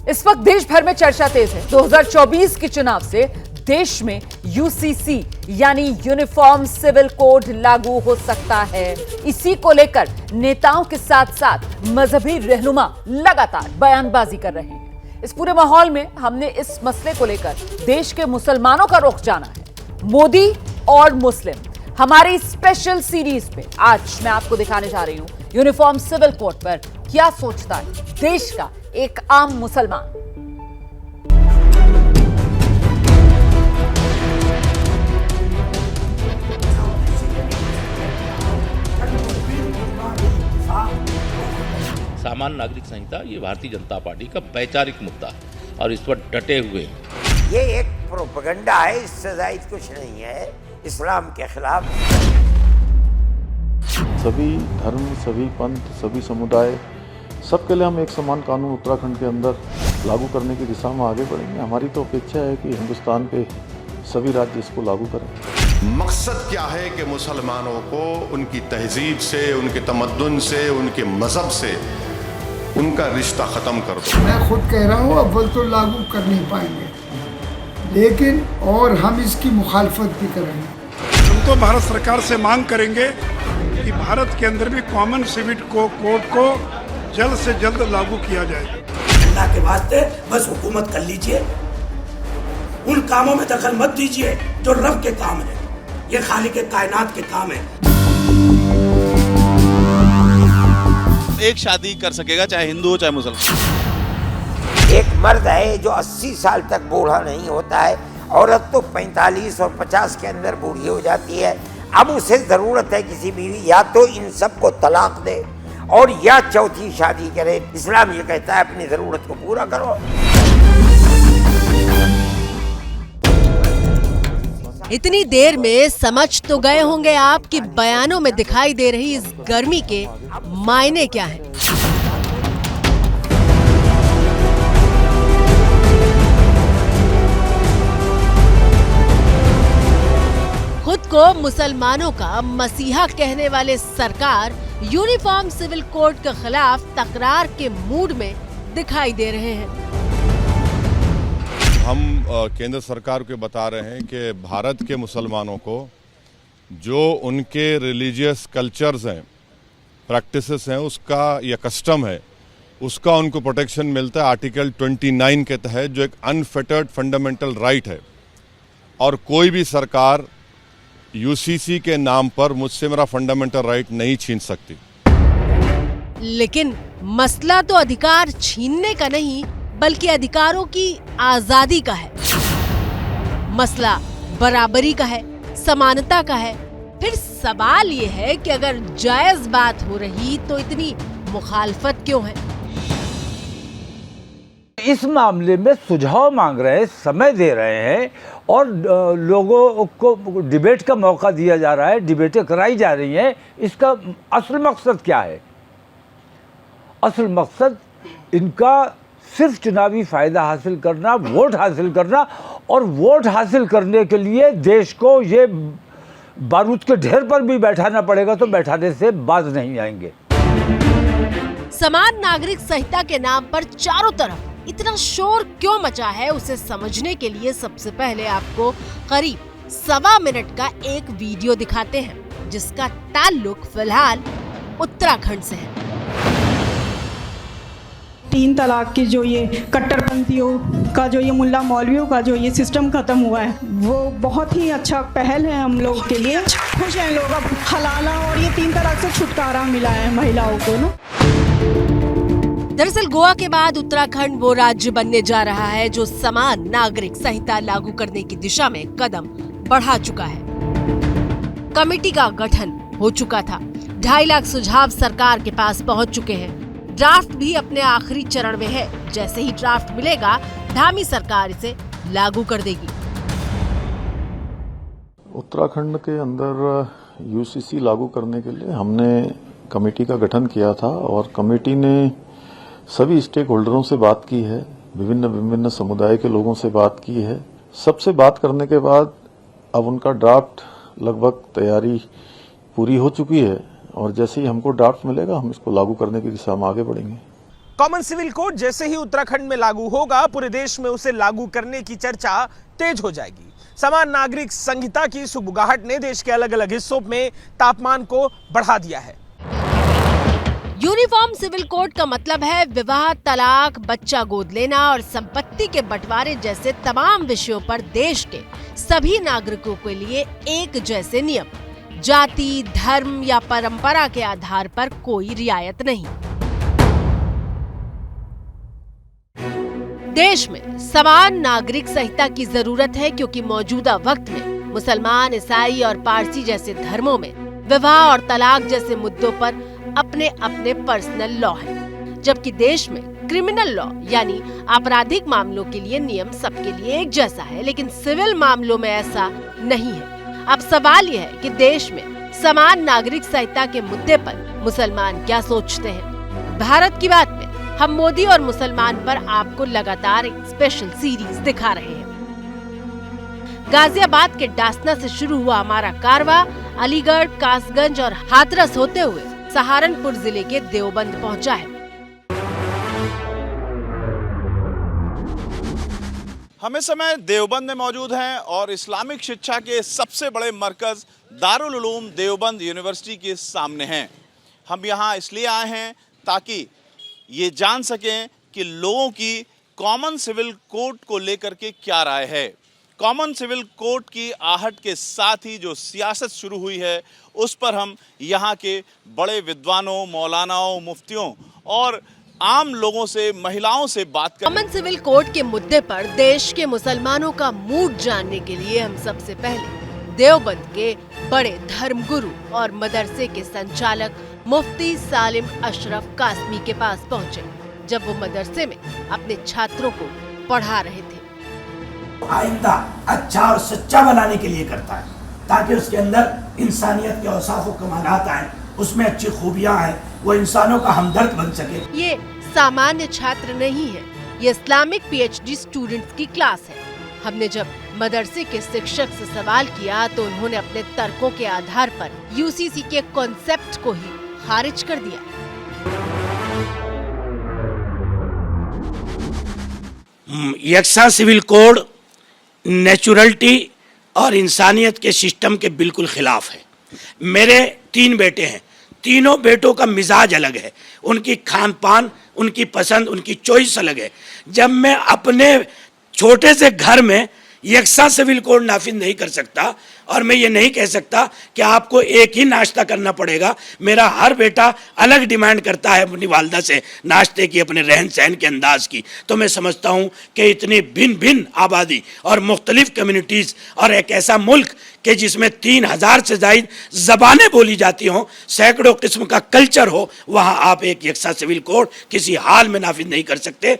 इस वक्त देश भर में चर्चा तेज है। 2024 के चुनाव से देश में यूसीसी यानी यूनिफॉर्म सिविल कोड लागू हो सकता है। इसी को लेकर नेताओं के साथ साथ मजहबी रहनुमा लगातार बयानबाजी कर रहे हैं। इस पूरे माहौल में हमने इस मसले को लेकर देश के मुसलमानों का रुख जाना है। मोदी और मुस्लिम हमारी स्पेशल सीरीज पे आज मैं आपको दिखाने जा रही हूं यूनिफॉर्म सिविल कोड पर क्या सोचता है देश का एक आम मुसलमान। सामान्य नागरिक संहिता ये भारतीय जनता पार्टी का वैचारिक मुद्दा है और इस पर डटे हुए हैं। ये एक प्रोपेगेंडा है, इससे ज़ायद कुछ नहीं है इस्लाम के खिलाफ। सभी धर्म, सभी पंथ, सभी समुदाय, सबके लिए हम एक समान कानून उत्तराखंड के अंदर लागू करने की दिशा में आगे बढ़ेंगे। हमारी तो अपेक्षा है कि हिंदुस्तान के सभी राज्य इसको लागू करें। मकसद क्या है कि मुसलमानों को उनकी तहजीब से, उनके तमद्दुन से, उनके मजहब से उनका रिश्ता खत्म कर दो। मैं खुद कह रहा हूँ अव्वल तो लागू कर नहीं पाएंगे, लेकिन और हम इसकी मुखालफत भी करेंगे। हम तो भारत सरकार से मांग करेंगे कि भारत के अंदर भी कॉमन सिविल कोड को जल्द से जल्द लागू किया जाए। अल्लाह के वास्ते बस हुकूमत कर लीजिए, उन कामों में दखल मत दीजिए जो रब के काम है, ये खालिक के कायनात के काम है। एक शादी कर सकेगा चाहे हिंदू हो चाहे मुसलमान। एक मर्द है जो 80 साल तक बूढ़ा नहीं होता है, औरत तो 45 और 50 के अंदर बूढ़ी हो जाती है। अब उसे जरूरत है किसी बीवी या तो इन सब को तलाक दे और या चौथी शादी करे। इस्लाम ये कहता है अपनी जरूरत को पूरा करो। इतनी देर में समझ तो गए होंगे आप कि बयानों में दिखाई दे रही इस गर्मी के मायने क्या हैं। खुद को मुसलमानों का मसीहा कहने वाले सरकार यूनिफॉर्म सिविल कोड के खिलाफ तकरार के मूड में दिखाई दे रहे हैं। हम केंद्र सरकार को बता रहे हैं कि भारत के मुसलमानों को जो उनके रिलीजियस कल्चर्स हैं, प्रैक्टिसेस हैं, उसका या कस्टम है, उसका उनको प्रोटेक्शन मिलता है आर्टिकल 29 के तहत, जो एक अनफेटर्ड फंडामेंटल राइट है। और कोई भी सरकार यूसीसी के नाम पर मुझसे मेरा फंडामेंटल राइट नहीं छीन सकती। लेकिन मसला तो अधिकार छीनने का नहीं बल्कि अधिकारों की आजादी का है। मसला बराबरी का है, समानता का है। फिर सवाल ये है कि अगर जायज बात हो रही तो इतनी मुखालफत क्यों है? इस मामले में सुझाव मांग रहे हैं, समय दे रहे हैं और लोगों को डिबेट का मौका दिया जा रहा है, डिबेटें कराई जा रही हैं। इसका असल मकसद क्या है? असल मकसद इनका सिर्फ चुनावी फायदा हासिल करना, वोट हासिल करना, और वोट हासिल करने के लिए देश को ये बारूद के ढेर पर भी बैठाना पड़ेगा तो बैठाने से बाज नहीं आएंगे। समान नागरिक संहिता के नाम पर चारों तरफ इतना शोर क्यों मचा है, उसे समझने के लिए सबसे पहले आपको करीब 1.25 मिनट का एक वीडियो दिखाते हैं जिसका ताल्लुक फिलहाल उत्तराखंड से है। 3 तलाक की जो ये कट्टरपंथियों का जो ये मुल्ला मौलवियों का जो ये सिस्टम खत्म हुआ है, वो बहुत ही अच्छा पहल है हम लोग के लिए। खुश हैं लोग, अब हलाला और ये 3 तलाक से छुटकारा मिला है महिलाओं को ना। दरअसल गोवा के बाद उत्तराखंड वो राज्य बनने जा रहा है जो समान नागरिक संहिता लागू करने की दिशा में कदम बढ़ा चुका है। कमेटी का गठन हो चुका था, 2.5 लाख सुझाव सरकार के पास पहुंच चुके हैं। ड्राफ्ट भी अपने आखिरी चरण में है। जैसे ही ड्राफ्ट मिलेगा धामी सरकार इसे लागू कर देगी। उत्तराखंड के अंदर यूसीसी लागू करने के लिए हमने कमेटी का गठन किया था और कमेटी ने सभी स्टेक होल्डरों से बात की है, विभिन्न समुदाय के लोगों से बात की है। सबसे बात करने के बाद अब उनका ड्राफ्ट लगभग तैयारी पूरी हो चुकी है और जैसे ही हमको ड्राफ्ट मिलेगा हम इसको लागू करने की दिशा में आगे बढ़ेंगे। कॉमन सिविल कोड जैसे ही उत्तराखंड में लागू होगा, पूरे देश में उसे लागू करने की चर्चा तेज हो जाएगी। समान नागरिक संहिता की सुगबुगाहट ने देश के अलग अलग हिस्सों में तापमान को बढ़ा दिया है। यूनिफॉर्म सिविल कोड का मतलब है विवाह, तलाक, बच्चा गोद लेना और संपत्ति के बंटवारे जैसे तमाम विषयों पर देश के सभी नागरिकों के लिए एक जैसे नियम। जाति, धर्म या परंपरा के आधार पर कोई रियायत नहीं। देश में समान नागरिक संहिता की जरूरत है क्योंकि मौजूदा वक्त में मुसलमान, ईसाई और पारसी जैसे धर्मों में विवाह और तलाक जैसे मुद्दों पर अपने अपने पर्सनल लॉ है, जबकि देश में क्रिमिनल लॉ यानी आपराधिक मामलों के लिए नियम सबके लिए एक जैसा है, लेकिन सिविल मामलों में ऐसा नहीं है। अब सवाल यह है कि देश में समान नागरिक संहिता के मुद्दे पर मुसलमान क्या सोचते हैं। भारत की बात में हम मोदी और मुसलमान पर आपको लगातार एक स्पेशल सीरीज दिखा रहे हैं। गाजियाबाद के डासना से शुरू हुआ हमारा कारवा अलीगढ़, कासगंज और हाथरस होते हुए सहारनपुर जिले के देवबंद पहुंचा है। हम इस समय देवबंद में मौजूद हैं और इस्लामिक शिक्षा के सबसे बड़े मरकज दारुल उलूम देवबंद यूनिवर्सिटी के सामने हैं। हम यहाँ इसलिए आए हैं ताकि ये जान सकें कि लोगों की कॉमन सिविल कोड को लेकर के क्या राय है। कॉमन सिविल कोड की आहट के साथ ही जो सियासत शुरू हुई है उस पर हम यहाँ के बड़े विद्वानों, मौलानाओं, मुफ्तियों और आम लोगों से, महिलाओं से बात कर। कॉमन सिविल कोड के मुद्दे पर देश के मुसलमानों का मूड जानने के लिए हम सबसे पहले देवबंद के बड़े धर्मगुरु और मदरसे के संचालक मुफ्ती सालिम अशरफ कासमी के पास पहुँचे, जब वो मदरसे में अपने छात्रों को पढ़ा रहे थे। आइंदा अच्छा और सच्चा बनाने के लिए करता है, ताकि उसके अंदर इंसानियत के औसाफ और कमालात आए, उसमें अच्छी खूबियां आए, वो इंसानों का हमदर्द बन सके। ये सामान्य छात्र नहीं है, ये इस्लामिक पीएचडी स्टूडेंट्स की क्लास है। हमने जब मदरसे के शिक्षक से सवाल किया तो उन्होंने अपने तर्कों के आधार पर यूसीसी के कॉन्सेप्ट को ही खारिज कर दिया। यकसा सिविल कोड नेचुरलिटी और इंसानियत के सिस्टम के बिल्कुल खिलाफ है। मेरे 3 बेटे हैं, तीनों बेटों का मिजाज अलग है, उनकी खान पान, उनकी पसंद, उनकी चॉइस अलग है। जब मैं अपने छोटे से घर में यकसा सिविल कोड नाफिज नहीं कर सकता और मैं ये नहीं कह सकता कि आपको एक ही नाश्ता करना पड़ेगा, मेरा हर बेटा अलग डिमांड करता है अपनी वालदा से नाश्ते की, अपने रहन सहन के अंदाज की, तो मैं समझता हूँ कि इतनी भिन्न भिन्न आबादी और मुख्तलिफ कम्युनिटीज़ और एक ऐसा मुल्क कि जिसमें 3000 से ज़ायद ज़बानें बोली जाती हों, सैकड़ों किस्म का कल्चर हो, वहाँ आप एक यकसा सिविल कोड किसी हाल में नाफिज नहीं कर सकते।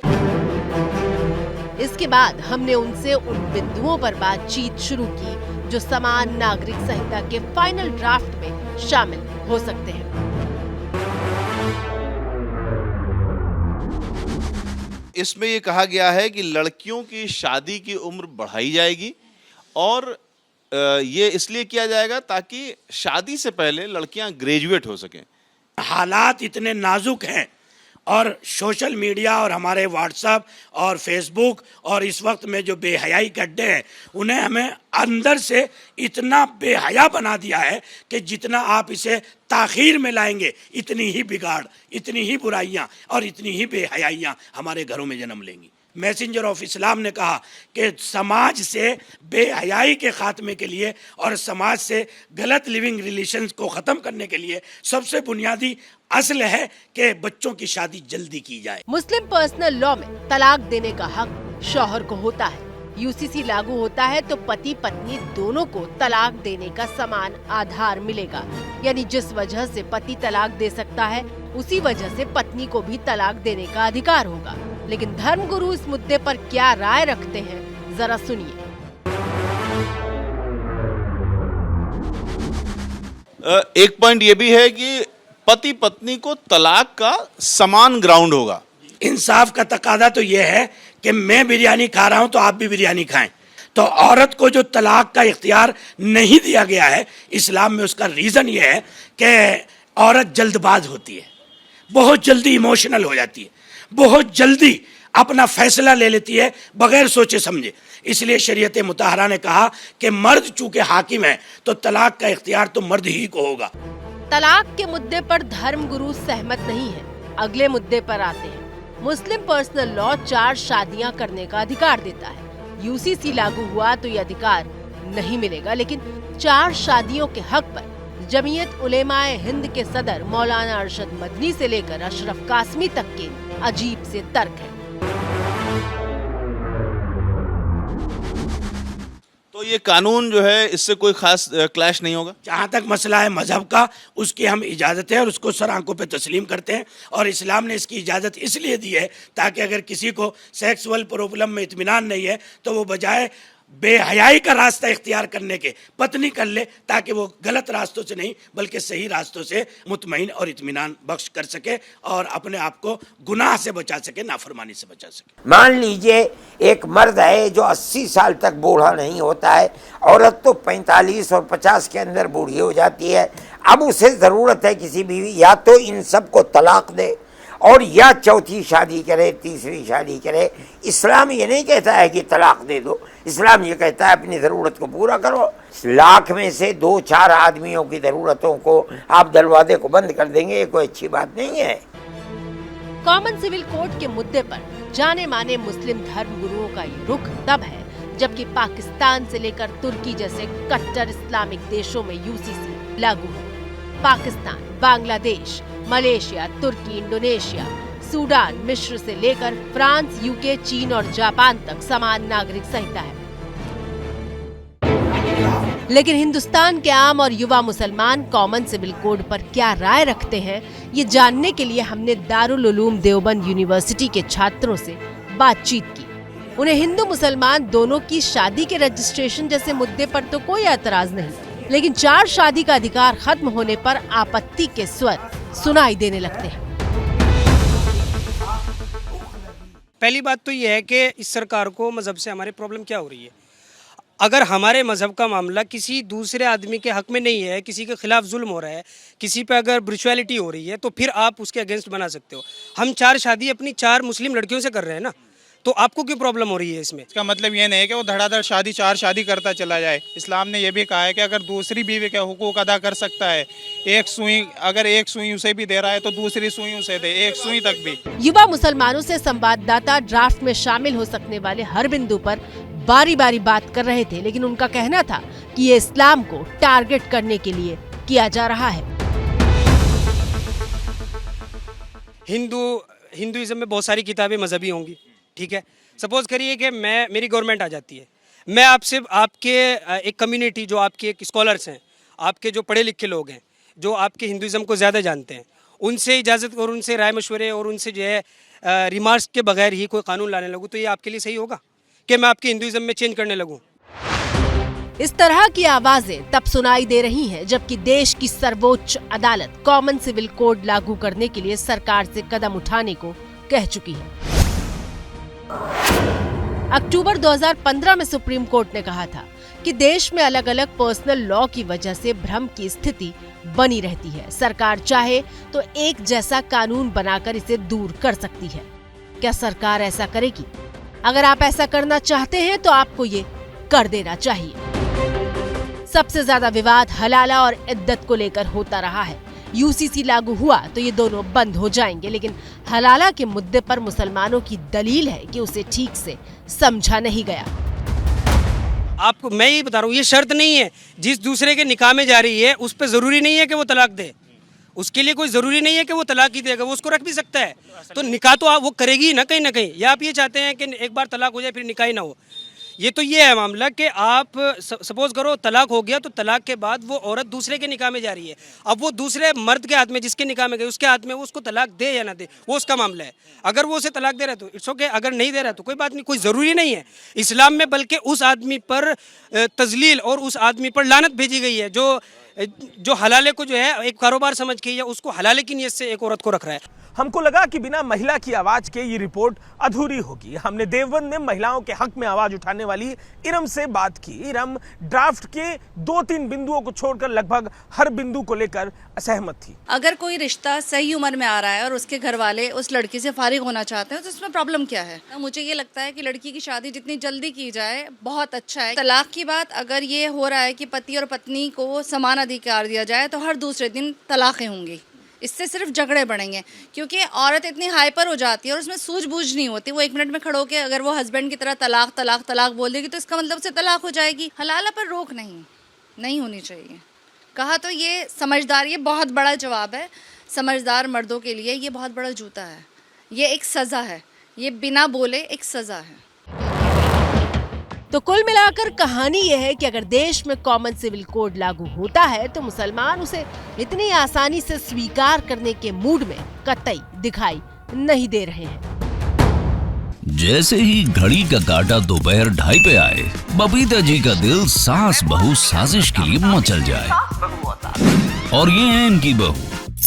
इसके बाद हमने उनसे उन बिंदुओं पर बातचीत शुरू की जो समान नागरिक संहिता के फाइनल ड्राफ्ट में शामिल हो सकते हैं। इसमें ये कहा गया है कि लड़कियों की शादी की उम्र बढ़ाई जाएगी और ये इसलिए किया जाएगा ताकि शादी से पहले लड़कियां ग्रेजुएट हो सकें। हालात इतने नाजुक हैं और सोशल मीडिया और हमारे व्हाट्सएप और फेसबुक और इस वक्त में जो बेहयाई के अड्डे हैं, उन्हें हमें अंदर से इतना बेहया बना दिया है कि जितना आप इसे ताखीर में लाएंगे इतनी ही बिगाड़, इतनी ही बुराइयां और इतनी ही बेहयाइयां हमारे घरों में जन्म लेंगी। मैसेंजर ऑफ इस्लाम ने कहा कि समाज से बेहयाई के खात्मे के लिए और समाज से गलत लिविंग रिलेशंस को ख़त्म करने के लिए सबसे बुनियादी असल है कि बच्चों की शादी जल्दी की जाए। मुस्लिम पर्सनल लॉ में तलाक देने का हक शौहर को होता है। यूसीसी लागू होता है तो पति पत्नी दोनों को तलाक देने का समान आधार मिलेगा, यानी जिस वजह से पति तलाक दे सकता है उसी वजह से पत्नी को भी तलाक देने का अधिकार होगा। लेकिन धर्मगुरु इस मुद्दे पर क्या राय रखते हैं, जरा सुनिए। एक पॉइंट ये भी है कि पति पत्नी को तलाक का समान ग्राउंड होगा। इंसाफ का तकादा तो ये है कि मैं बिरयानी खा रहा हूं तो आप भी बिरयानी खाएं। तो औरत को जो तलाक का इख्तियार नहीं दिया गया है इस्लाम में, उसका रीज़न ये है कि औरत जल्दबाज होती है, बहुत जल्दी इमोशनल हो जाती है, बहुत जल्दी अपना फैसला ले लेती है बगैर सोचे समझे। इसलिए शरीयत मुतहरा ने कहा कि मर्द चूंकि हाकिम है तो तलाक का इख्तियार तो मर्द ही को होगा। तलाक के मुद्दे पर धर्म गुरु सहमत नहीं है। अगले मुद्दे पर आते हैं। मुस्लिम पर्सनल लॉ 4 शादियां करने का अधिकार देता है। यूसीसी लागू हुआ तो ये अधिकार नहीं मिलेगा, लेकिन 4 शादियों के हक पर जमीयत उलेमाए हिंद के सदर मौलाना अरशद मदनी से लेकर अशरफ कासमी तक के अजीब से तर्क है। तो ये कानून जो है इससे कोई खास क्लैश नहीं होगा? जहाँ तक मसला है मजहब का, उसकी हम इजाज़त है और उसको सर आंखों पे तस्लीम करते हैं। और इस्लाम ने इसकी इजाज़त इसलिए दी है ताकि अगर किसी को सेक्सुअल प्रॉब्लम में इत्मीनान नहीं है तो वो बजाय बेहयाई का रास्ता इख्तियार करने के पत्नी कर ले, ताकि वो गलत रास्तों से नहीं बल्कि सही रास्तों से मुतमईन और इत्मीनान बख्श कर सके और अपने आप को गुनाह से बचा सके, नाफरमानी से बचा सके। मान लीजिए एक मर्द है जो 80 साल तक बूढ़ा नहीं होता है, औरत तो 45 और 50 के अंदर बूढ़ी हो जाती है। अब उसे ज़रूरत है किसी बीवी, या तो इन सब को तलाक दे और या चौथी शादी करे, तीसरी शादी करे। इस्लाम ये नहीं कहता है कि तलाक दे दो, इस्लाम ये कहता है अपनी ज़रूरत को पूरा करो। लाख में से 2-4 आदमियों की ज़रूरतों को आप दरवाजे को बंद कर देंगे, ये कोई अच्छी बात नहीं है। कॉमन सिविल कोड के मुद्दे पर जाने माने मुस्लिम धर्म गुरुओं का ये रुख तब है जबकि पाकिस्तान से लेकर तुर्की जैसे कट्टर इस्लामिक देशों में यूसीसी लागू है। पाकिस्तान, बांग्लादेश, मलेशिया, तुर्की, इंडोनेशिया, सूडान, मिस्र से लेकर फ्रांस, यूके, चीन और जापान तक समान नागरिक संहिता है। लेकिन हिंदुस्तान के आम और युवा मुसलमान कॉमन सिविल कोड पर क्या राय रखते हैं, ये जानने के लिए हमने दारुल उलूम देवबंद यूनिवर्सिटी के छात्रों से बातचीत की। उन्हें हिंदू मुसलमान दोनों की शादी के रजिस्ट्रेशन जैसे मुद्दे पर तो कोई एतराज नहीं, लेकिन 4 शादी का अधिकार खत्म होने पर आपत्ति के स्वर सुनाई देने लगते हैं। पहली बात तो ये है कि इस सरकार को मजहब से हमारी प्रॉब्लम क्या हो रही है। अगर हमारे मजहब का मामला किसी दूसरे आदमी के हक में नहीं है, किसी के खिलाफ जुल्म हो रहा है, किसी पे अगर ब्रिचुअलिटी हो रही है, तो फिर आप उसके अगेंस्ट बना सकते हो। हम 4 शादी अपनी 4 मुस्लिम लड़कियों से कर रहे हैं ना, तो आपको क्यों प्रॉब्लम हो रही है इसमें? इसका मतलब ये नहीं है कि वो धड़ाधड़ 4 शादी करता चला जाए। इस्लाम ने यह भी कहा है कि अगर दूसरी बीवी के हुकूक अदा कर सकता है, अगर एक सुई उसे भी दे रहा है तो दूसरी सुई उसे दे, 1 सुई तक भी। युवा मुसलमानों से संवाददाता ड्राफ्ट में शामिल हो सकने वाले हर बिंदु पर बारी बारी बात कर रहे थे, लेकिन उनका कहना था कि ये इस्लाम को टारगेट करने के लिए किया जा रहा है। हिंदुइज्म में बहुत सारी किताबें मजहबी होंगी, ठीक है। सपोज करिए कि मेरी गवर्नमेंट आ जाती है, मैं आपसे आपके एक कम्युनिटी जो आपके स्कॉलर्स हैं, आपके जो पढ़े लिखे लोग हैं, जो आपके हिंदुइज्म को ज़्यादा जानते हैं, उनसे इजाज़त और उनसे राय मशवरे और उनसे जो है रिमार्क्स के बगैर ही कोई कानून लाने लगूँ, तो ये आपके लिए सही होगा कि मैं आपके हिंदुइज्म में चेंज करने लगूँ? इस तरह की आवाजें तब सुनाई दे रही हैं जबकि देश की सर्वोच्च अदालत कॉमन सिविल कोड लागू करने के लिए सरकार से कदम उठाने को कह चुकी है। अक्टूबर 2015 में सुप्रीम कोर्ट ने कहा था कि देश में अलग अलग पर्सनल लॉ की वजह से भ्रम की स्थिति बनी रहती है। सरकार चाहे तो एक जैसा कानून बनाकर इसे दूर कर सकती है। क्या सरकार ऐसा करेगी? अगर आप ऐसा करना चाहते हैं तो आपको ये कर देना चाहिए। सबसे ज्यादा विवाद हलाला और इद्दत को लेकर होता रहा है। यूसीसी लागू हुआ तो ये दोनों बंद हो जाएंगे, लेकिन हलाला के मुद्दे पर मुसलमानों की दलील है कि उसे ठीक से समझा नहीं गया। आपको मैं ये बता रहा हूँ, ये शर्त नहीं है जिस दूसरे के निकाह में जा रही है उस पर जरूरी नहीं है कि वो तलाक दे। उसके लिए कोई ज़रूरी नहीं है कि वो तलाक ही देगा, वो उसको रख भी सकता है। तो निकाह तो वो करेगी ना कहीं ना कहीं। या आप ये चाहते हैं कि एक बार तलाक हो जाए फिर निकाह ही ना हो? ये तो ये है मामला कि आप सपोज करो तलाक हो गया तो तलाक के बाद वो औरत दूसरे के निकाह में जा रही है। अब वो दूसरे मर्द के हाथ में, जिसके निकाह में गई उसके हाथ में, वो उसको तलाक दे या ना दे वो उसका मामला है। अगर वो उसे तलाक दे रहा है तो इट्स ओके, अगर नहीं दे रहा तो कोई बात नहीं, कोई ज़रूरी नहीं है इस्लाम में। बल्कि उस आदमी पर तजलील और उस आदमी पर लानत भेजी गई है जो हलाले को जो है एक कारोबार समझ के या उसको हलाले की नीयत से एक औरत को रख रहा है। हमको लगा कि बिना महिला की आवाज के ये रिपोर्ट अधूरी होगी। हमने देवबंद में महिलाओं के हक में आवाज उठाने वाली इरम से बात की। इरम ड्राफ्ट के 2-3 बिंदुओं को छोड़कर लगभग हर बिंदु को लेकर असहमत थी। अगर कोई रिश्ता सही उम्र में आ रहा है और उसके घर वाले उस लड़की से फारिग होना चाहते हैं तो इसमें प्रॉब्लम क्या है? मुझे ये लगता है कि लड़की की शादी जितनी जल्दी की जाए बहुत अच्छा है। तलाक की बात अगर ये हो रहा है कि पति और पत्नी को समान अधिकार दिया जाए तो हर दूसरे दिन तलाकें होंगी, इससे सिर्फ झगड़े बढ़ेंगे, क्योंकि औरत इतनी हाइपर हो जाती है और उसमें सूझबूझ नहीं होती। वो 1 मिनट में खड़ो के अगर वो हस्बैंड की तरह तलाक तलाक तलाक बोल देगी तो इसका मतलब से तलाक हो जाएगी। हलाला पर रोक नहीं होनी चाहिए। कहा तो ये समझदार, ये बहुत बड़ा जवाब है। समझदार मर्दों के लिए ये बहुत बड़ा जूता है, ये एक सज़ा है, ये बिना बोले एक सज़ा है। तो कुल मिलाकर कहानी यह है कि अगर देश में कॉमन सिविल कोड लागू होता है तो मुसलमान उसे इतनी आसानी से स्वीकार करने के मूड में कतई दिखाई नहीं दे रहे हैं। जैसे ही घड़ी का काटा दोपहर 2:30 पे आए, बबीता जी का दिल सास बहू साजिश के लिए मचल जाए। और ये है इनकी बहू,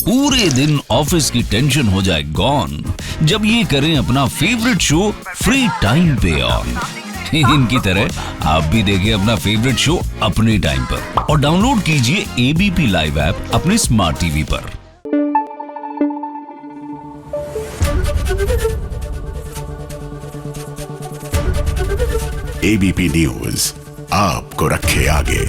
पूरे दिन ऑफिस की टेंशन हो जाए गॉन जब ये करें अपना फेवरेट शो फ्री टाइम पे ऑन। इनकी तरह आप भी देखें अपना फेवरेट शो अपने टाइम पर और डाउनलोड कीजिए एबीपी लाइव ऐप अपने स्मार्ट टीवी पर। एबीपी न्यूज आपको रखे आगे।